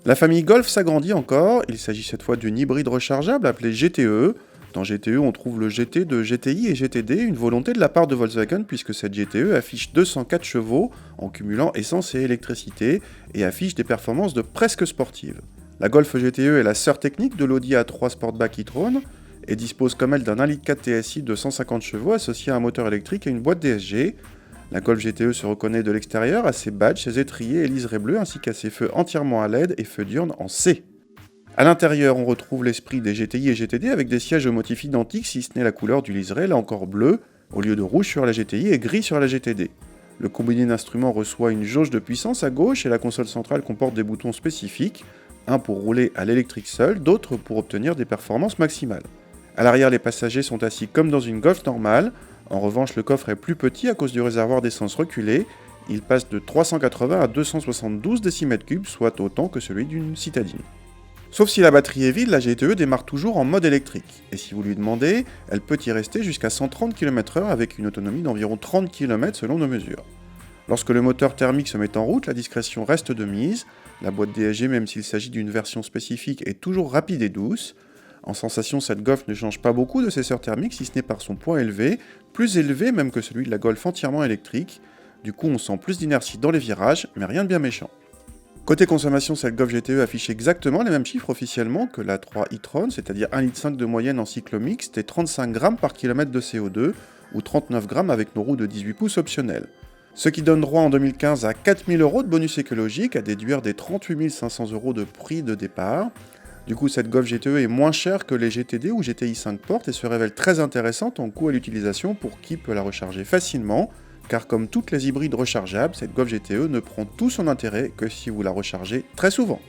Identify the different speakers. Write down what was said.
Speaker 1: La famille Golf s'agrandit encore, il s'agit cette fois d'une hybride rechargeable appelée GTE. Dans GTE, on trouve le GT de GTI et GTD, une volonté de la part de Volkswagen puisque cette GTE affiche 204 chevaux en cumulant essence et électricité et affiche des performances de presque sportives. La Golf GTE est la sœur technique de l'Audi A3 Sportback e-tron et dispose comme elle d'un 1,4 litre TSI de 150 chevaux associé à un moteur électrique et une boîte DSG. La Golf GTE se reconnaît de l'extérieur à ses badges, ses étriers et liserés bleus ainsi qu'à ses feux entièrement à LED et feux diurnes en C. A l'intérieur, on retrouve l'esprit des GTI et GTD avec des sièges au motif identique si ce n'est la couleur du liseré, là encore bleu, au lieu de rouge sur la GTI et gris sur la GTD. Le combiné d'instruments reçoit une jauge de puissance à gauche et la console centrale comporte des boutons spécifiques, un pour rouler à l'électrique seul, d'autres pour obtenir des performances maximales. À l'arrière, les passagers sont assis comme dans une Golf normale. En revanche, le coffre est plus petit à cause du réservoir d'essence reculé. Il passe de 380 à 272 décimètres cubes, soit autant que celui d'une citadine. Sauf si la batterie est vide, la GTE démarre toujours en mode électrique. Et si vous lui demandez, elle peut y rester jusqu'à 130 km/h avec une autonomie d'environ 30 km selon nos mesures. Lorsque le moteur thermique se met en route, la discrétion reste de mise. La boîte DSG, même s'il s'agit d'une version spécifique, est toujours rapide et douce. En sensation, cette Golf ne change pas beaucoup de ses sœurs thermiques si ce n'est par son poids élevé, plus élevé même que celui de la Golf entièrement électrique. Du coup, on sent plus d'inertie dans les virages, mais rien de bien méchant. Côté consommation, cette Golf GTE affiche exactement les mêmes chiffres officiellement que la 3 e-tron, c'est-à-dire 1,5 litre de moyenne en cycle mixte et 35 grammes par kilomètre de CO2, ou 39 grammes avec nos roues de 18 pouces optionnelles. Ce qui donne droit en 2015 à 4 000 € de bonus écologique, à déduire des 38 500 € de prix de départ. Du coup, cette Golf GTE est moins chère que les GTD ou GTI 5 portes et se révèle très intéressante en coût à l'utilisation pour qui peut la recharger facilement, car comme toutes les hybrides rechargeables, cette Golf GTE ne prend tout son intérêt que si vous la rechargez très souvent.